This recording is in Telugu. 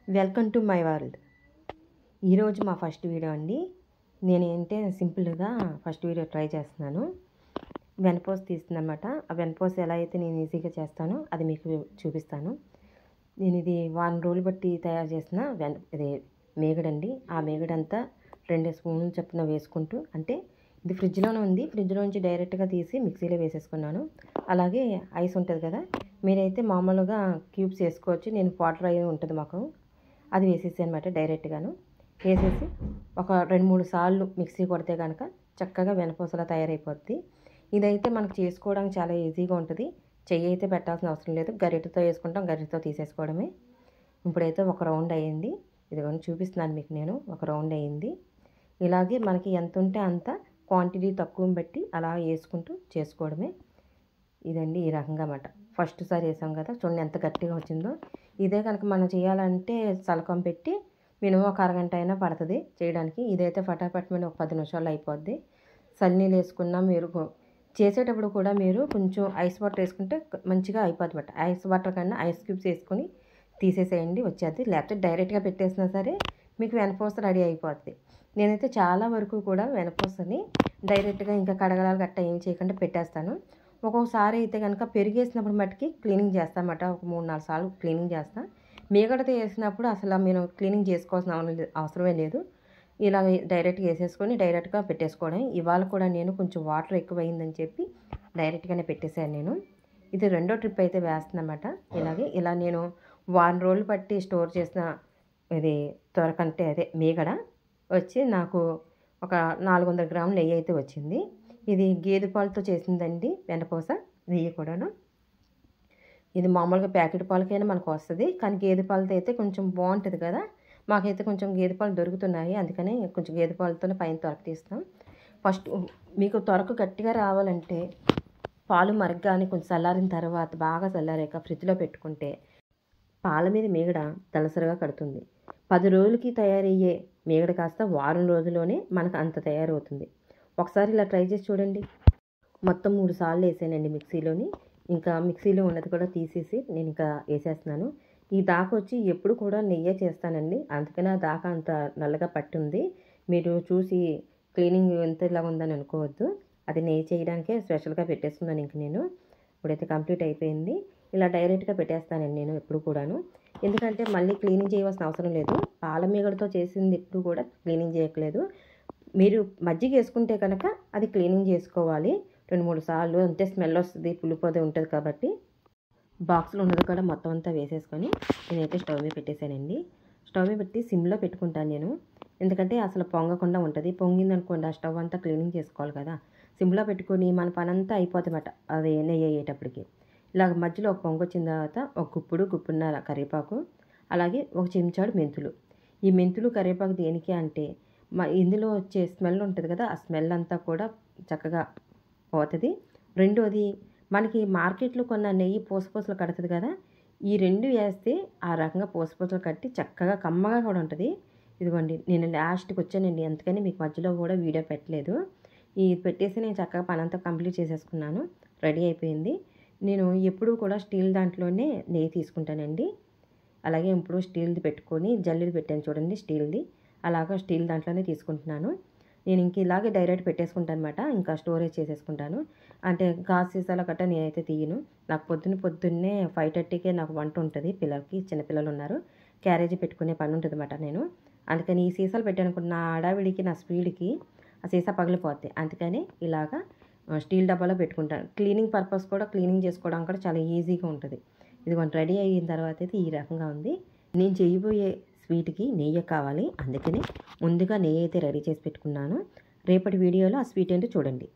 Welcome to my world. ఈరోజు మా ఫస్ట్ వీడియో అండి. నేనేంటే సింపుల్గా ఫస్ట్ వీడియో ట్రై చేస్తున్నాను. వెనపోస్ తీస్తుందన్నమాట. ఆ వెనపోస్ ఎలా అయితే నేను ఈజీగా చేస్తానో అది మీకు చూపిస్తాను. నేను ఇది వారం రోజులు బట్టి తయారు చేసిన ఇది మేగడండి. ఆ మేగడంతా 2 స్పూన్లు చొప్పున వేసుకుంటూ, అంటే ఇది ఫ్రిడ్జ్లోనే ఉంది, ఫ్రిడ్జ్లో నుంచి డైరెక్ట్గా తీసి మిక్సీలో వేసేసుకున్నాను. అలాగే ఐస్ ఉంటుంది కదా, మీరైతే మామూలుగా క్యూబ్స్ వేసుకోవచ్చు. నేను వాటర్ అయ్యి ఉంటుంది మాకు, అది వేసేసి అనమాట డైరెక్ట్గాను వేసేసి ఒక 2-3 సార్లు మిక్సీ కొడితే కనుక చక్కగా వెనపూసలా తయారైపోద్ది. ఇదైతే మనకు చేసుకోవడానికి చాలా ఈజీగా ఉంటుంది. చెయ్యి అయితే పెట్టాల్సిన అవసరం లేదు, గరిటెతో వేసుకుంటాం, గరిటెతో తీసేసుకోవడమే. ఇప్పుడైతే ఒక రౌండ్ అయ్యింది, ఇదిగోని చూపిస్తున్నాను మీకు నేను. ఒక రౌండ్ అయ్యింది. ఇలాగే మనకి ఎంత ఉంటే అంత క్వాంటిటీ తక్కువ బట్టి అలా వేసుకుంటూ చేసుకోవడమే. ఇదండి ఈ రకంగా అన్నమాట. ఫస్ట్ సారి వేసాం కదా, చూడండి ఎంత గట్టిగా వచ్చిందో. ఇదే కనుక మనం చేయాలంటే సలకం పెట్టి మినిమం ఒక అరగంట అయినా పడుతుంది చేయడానికి. ఇదైతే ఫటాఫట్ మీద ఒక 10 నిమిషాల్లో అయిపోద్ది. చల్లనీళ్ళు వేసుకున్నా మీరు చేసేటప్పుడు కూడా మీరు కొంచెం ఐస్ వాటర్ వేసుకుంటే మంచిగా అయిపోద్ది అన్నమాట. ఐస్ వాటర్ కన్నా ఐస్ క్యూబ్స్ వేసుకొని తీసేసేయండి, వచ్చేది. లేకపోతే డైరెక్ట్గా పెట్టేసినా సరే మీకు వెనపూస రెడీ అయిపోద్ది. నేనైతే చాలా వరకు కూడా వెనపూసని డైరెక్ట్గా ఇంకా కడగలాలు గట్ట ఏం చేయకుండా పెట్టేస్తాను. ఒక్కొక్కసారి అయితే కనుక పెరిగేసినప్పుడు మట్టుకి క్లీనింగ్ చేస్తామన్నమాట. ఒక 3-4 సార్లు క్లీనింగ్ చేస్తాను. మీగడతో వేసినప్పుడు అసలు నేను క్లీనింగ్ చేసుకోవాల్సిన అవసరమే లేదు. ఇలా డైరెక్ట్గా వేసేసుకొని డైరెక్ట్గా పెట్టేసుకోవడం. ఇవాళ కూడా నేను కొంచెం వాటర్ ఎక్కువ అయిందని చెప్పి డైరెక్ట్గానే పెట్టేశాను నేను. ఇది 2వ ట్రిప్ అయితే వేస్తున్నమాట. ఇలా నేను వారం రోజులు బట్టి స్టోర్ చేసిన ఇది త్వరకంటే అదే మీగడ వచ్చి నాకు ఒక 400 గ్రాముల నెయ్యి అయితే వచ్చింది. ఇది గేదె పాలతో చేసిందండి వెనపూస. నెయ్యి కూడాను ఇది మామూలుగా ప్యాకెట్ పాలకైనా మనకు వస్తుంది, కానీ గేదె పాలతో అయితే కొంచెం బాగుంటుంది కదా. మాకైతే కొంచెం గేదె పాలు దొరుకుతున్నాయి, అందుకని కొంచెం గేదె పాలతోనే పైన తొరక తీస్తాం. ఫస్ట్ మీకు తొరక గట్టిగా రావాలంటే పాలు మరగ్గానే కొంచెం చల్లారిన తర్వాత బాగా చల్లారాక ఫ్రిడ్జ్లో పెట్టుకుంటే పాల మీద మీగడ దలసరిగా కడుతుంది. 10 రోజులకి తయారయ్యే మీగడ కాస్త వారం రోజుల్లోనే మనకు అంత తయారవుతుంది. ఒకసారి ఇలా ట్రై చేసి చూడండి. మొత్తం 3 సార్లు వేసానండి మిక్సీలోని. ఇంకా మిక్సీలో ఉన్నది కూడా తీసేసి నేను ఇంకా వేసేస్తున్నాను. ఈ దాకా వచ్చి ఎప్పుడు కూడా నెయ్యే చేస్తానండి, అందుకని ఆ దాకా అంత నల్లగా పట్టుంది. మీరు చూసి క్లీనింగ్ ఎంత ఇలా ఉందని అనుకోవద్దు, అది నెయ్యి చేయడానికే స్పెషల్గా పెట్టేస్తున్నాను. ఇంక నేను ఇప్పుడైతే కంప్లీట్ అయిపోయింది. ఇలా డైరెక్ట్గా పెట్టేస్తానండి నేను ఎప్పుడు కూడాను, ఎందుకంటే మళ్ళీ క్లీనింగ్ చేయవలసిన అవసరం లేదు. పాల మీగడతో చేసింది ఎప్పుడు కూడా క్లీనింగ్ చేయట్లేదు. మీరు మజ్జిగ వేసుకుంటే కనుక అది క్లీనింగ్ చేసుకోవాలి 2-3 సార్లు, అంతే స్మెల్ వస్తుంది, పులిపోతే ఉంటుంది కాబట్టి. బాక్స్లో ఉన్నది కూడా మొత్తం అంతా వేసేసుకొని నేనైతే స్టవ్ మీద పెట్టేశానండి. స్టవ్ మీద పెట్టి సిమ్లో పెట్టుకుంటాను నేను, ఎందుకంటే అసలు పొంగకుండా ఉంటుంది. పొంగిందనుకోండి ఆ స్టవ్ అంతా క్లీనింగ్ చేసుకోవాలి కదా. సిమ్లో పెట్టుకొని మన పని అంతా అయిపోతుందన్నమాట అది నెయ్యి అయ్యేటప్పటికి. ఇలాగ మధ్యలో ఒక పొంగు వచ్చిన తర్వాత ఒక గుప్పుడున్నర కరివేపాకు, అలాగే ఒక చెంచాడు మెంతులు. ఈ మెంతులు కరివేపాకు దేనికి అంటే ఇందులో వచ్చే స్మెల్ ఉంటుంది కదా, ఆ స్మెల్ అంతా కూడా చక్కగా పోతుంది. రెండోది, మనకి మార్కెట్లో కొన్న నెయ్యి పూసపూసలు కడుతుంది కదా, ఈ 2 వేస్తే ఆ రకంగా పూసపూసలు కట్టి చక్కగా కమ్మగా కూడా ఉంటుంది. ఇదిగోండి నేను లాస్ట్కి వచ్చానండి, అందుకని మీకు మధ్యలో కూడా వీడియో పెట్టలేదు. ఇది పెట్టేసి నేను చక్కగా పని అంతా కంప్లీట్ చేసేసుకున్నాను. రెడీ అయిపోయింది. నేను ఎప్పుడూ కూడా స్టీల్ దాంట్లోనే నెయ్యి తీసుకుంటానండి. అలాగే ఇప్పుడు స్టీల్ది పెట్టుకొని జల్లిది పెట్టాను చూడండి స్టీల్ది, అలాగా స్టీల్ దాంట్లోనే తీసుకుంటున్నాను. నేను ఇంక ఇలాగే డైరెక్ట్ పెట్టేసుకుంటాను అనమాట, ఇంకా స్టోరేజ్ చేసేసుకుంటాను. అంటే గాజు సీసాల గట్ట నేనైతే తీయను. నాకు పొద్దున్నే 5:30కే నాకు వంట ఉంటుంది. పిల్లలకి చిన్నపిల్లలు ఉన్నారు, క్యారేజీ పెట్టుకునే పని ఉంటుంది అన్నమాట నేను. అందుకని ఈ సీసాలు పెట్టాను నా హడావిడికి నా స్పీడ్కి ఆ సీసా పగిలిపోద్ది, అందుకని ఇలాగా స్టీల్ డబ్బాలో పెట్టుకుంటాను. క్లీనింగ్ పర్పస్ కూడా క్లీనింగ్ చేసుకోవడానికి కూడా చాలా ఈజీగా ఉంటుంది. ఇదిగోండి రెడీ అయిన తర్వాత అయితే ఈ రకంగా ఉంది. నేను చేయబోయే స్వీట్కి నెయ్యి కావాలి, అందుకని ముందుగా నెయ్యి అయితే రెడీ చేసి పెట్టుకున్నాను. రేపటి వీడియోలో ఆ స్వీట్ ఏంటో చూడండి.